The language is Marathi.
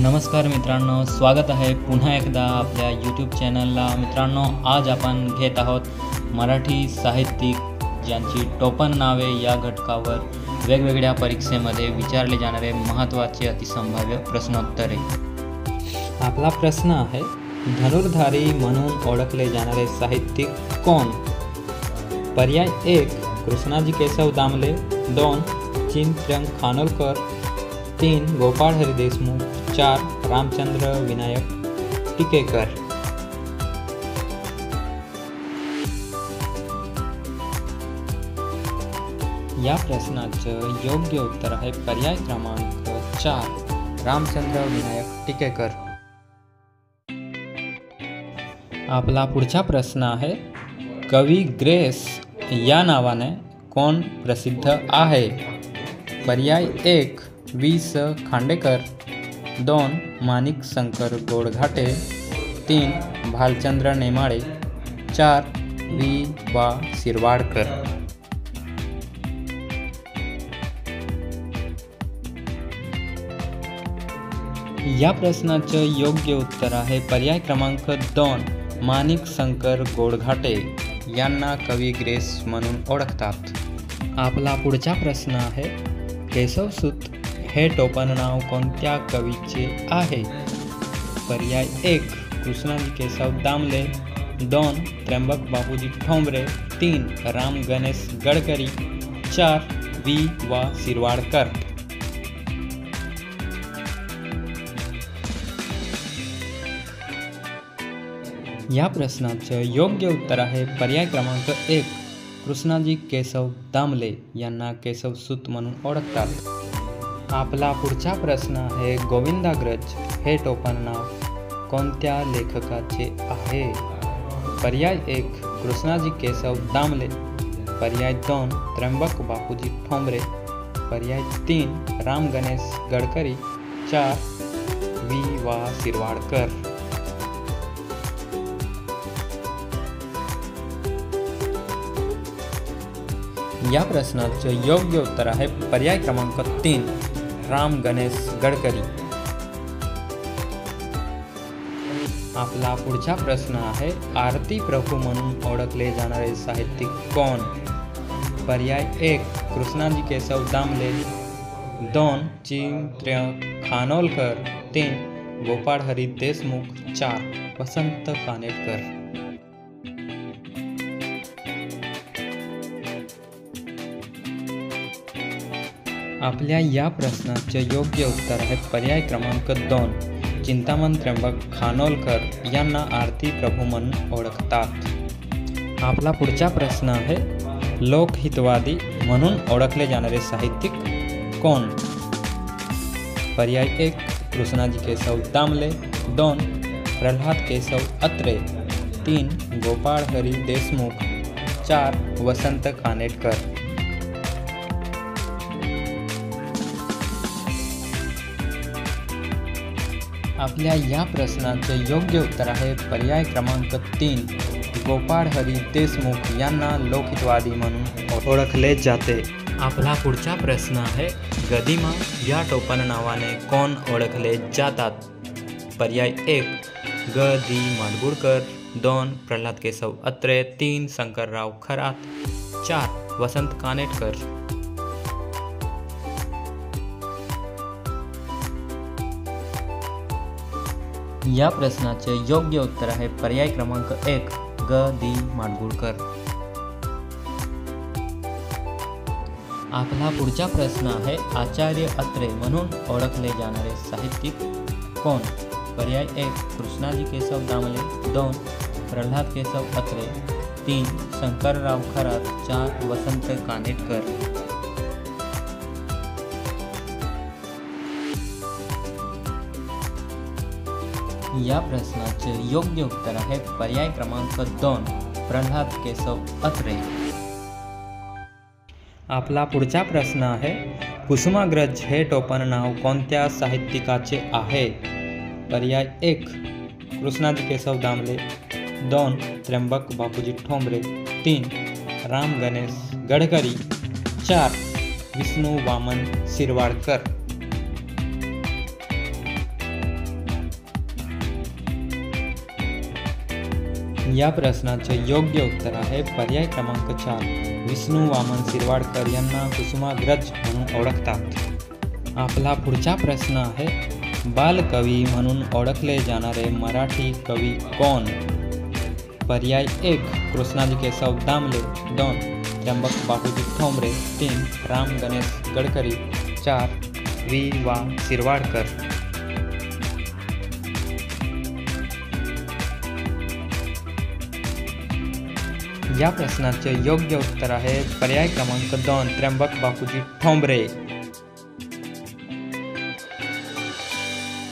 नमस्कार मित्रांनो, स्वागत आहे पुन्हा एकदा आपल्या यूट्यूब चॅनलला। मित्रांनो, आज आपण घेत आहोत मराठी साहित्यिक ज्यांची टोपण नावे या घटकावर वेगवेगळ्या परीक्षेमध्ये विचारले जाणारे महत्त्वाचे अतिसंभाव्य प्रश्नोत्तरे। आपला प्रश्न आहे, धनुर्धारी म्हणून ओळखले जाणारे साहित्यिक कोण? पर्याय 1 कृष्णाजी केशव दामले, 2 चिंतन खानोलकर, 3 गोपाळ हरी देशमुख, 4 रामचंद्र विनायक टिकेकर। या प्रश्नाचं योग्य उत्तर आहे पर्याय क्रमांक 4 रामचंद्र विनायक टिकेकर। आपला पुढचा प्रश्न आहे, कवी ग्रेस या नावाने कोण प्रसिद्ध आहे? पर्याय 1 वि. स. खांडेकर, 2 माणिक शंकर गोडघाटे, 3 भालचंद्र नेमाळे, 4 वि. वा. शिरवाडकर। या प्रश्नाचं योग्य उत्तर आहे पर्याय क्रमांक 2 माणिक शंकर गोडघाटे यांना कवी ग्रेस म्हणून ओळखतात। आपला पुढचा प्रश्न आहे, केशवसूत हे टोपण नाव कोणत्या कवीचे आहे? पर्याय 1 कृष्णाजी केशव दामले, 2 त्र्यंबक बापूजी ठोंबरे, 3 राम गणेश गडकरी, 4 वि. वा. शिरवाडकर। या प्रश्नाचं योग्य उत्तर आहे पर्याय क्रमांक 1 कृष्णाजी केशव दामले यांना केशवसूत म्हणून ओळखतात। आपला पुढचा प्रश्न आहे, गोविंदाग्रज हे टोपण नाव कोणत्या लेखकाचे आहे? पर्याय 1 कृष्णाजी केशव दामले, पर्याय 2 त्र्यंबक बापूजी ठोंबरे, पर्याय 3 राम गणेश गडकरी, 4 वि. वा. शिरवाडकर। या प्रश्नाचं योग्य उत्तर आहे पर्याय क्रमांक 3 राम गणेश गडकरी। आपला पुढचा प्रश्न आहे, आरती प्रभू म्हणून ओळखले जाणारे साहित्यिक कोण? पर्याय 1 कृष्णाजी केशव दामले, 2 चिंतन खानोलकर, 3 गोपाळ हरी देशमुख, 4 वसंत कानेटकर। आपल्या या प्रश्नाचे योग्य उत्तर आहे पर्याय क्रमांक 2 चिंतामण त्र्यंबक खानोलकर यांना आरती प्रभू म्हणून ओळखतात। आपला पुढचा प्रश्न आहे, लोकहितवादी म्हणून ओळखले जाणारे साहित्यिक कोण? पर्याय 1 कृष्णाजी केशव दामले, 2 प्रल्हाद केशव अत्रे, 3 गोपाळ हरी देशमुख, 4 वसंत कानेटकर। आपल्या या प्रश्नाचे योग्य उत्तर आहे पर्याय क्रमांक 3 गोपाळ हरी देशमुख यांना लोकहितवादी म्हणून ओळखले जाते। आपला पुढचा प्रश्न आहे, गदिमा या टोपण नावाने कोण ओळखले जातात? पर्याय 1 ग. दि. माडगूळकर, 2 प्रल्हाद केशव अत्रे, 3 शंकरराव खरात, 4 वसंत कानेटकर। या प्रश्नाचे योग्य उत्तर आहे पर्याय क्रमांक 1 ग. दि. माडगूळकर। आपला पुढचा प्रश्न आहे, आचार्य अत्रे म्हणून ओळखले जाणारे साहित्यिक कोण? पर्याय 1 कृष्णाजी केशव दामले, 2 प्रल्हाद केशव अत्रे, 3 शंकरराव खरात, 4 वसंत कानेटकर। या प्रश्नाचे योग्य उत्तर आहे पर्याय क्रमांक 2 प्रल्हाद केशव अत्रे। आपला पुढचा प्रश्न आहे, कुसुमाग्रज हे टोपण नाव कोणत्या साहित्यिकाचे आहे? पर्याय 1 कृष्णाजी केशव दामले, 2 त्र्यंबक बापूजी ठोंबरे, 3 राम गणेश गडकरी, 4 विष्णू वामन शिरवाडकर। या प्रश्नाचे योग्य उत्तर आहे पर्याय क्रमांक 4, विष्णू वामन शिरवाडकर यांना कुसुमाग्रज म्हणून ओळखतात. आपला पुढचा प्रश्न आहे, बालकवी म्हणून ओळखले जाणारे मराठी कवी कोण? पर्याय 1, कृष्णाजी केशव दामले. 2, त्र्यंबक बापूजी ठोंबरे. 3, राम गणेश गडकरी. 4, वि.वा. शिरवाडकर. या प्रश्नाचे योग्य उत्तर आहे पर्याय क्रमांक 2, त्र्यंबक बापूजी ठोंबरे.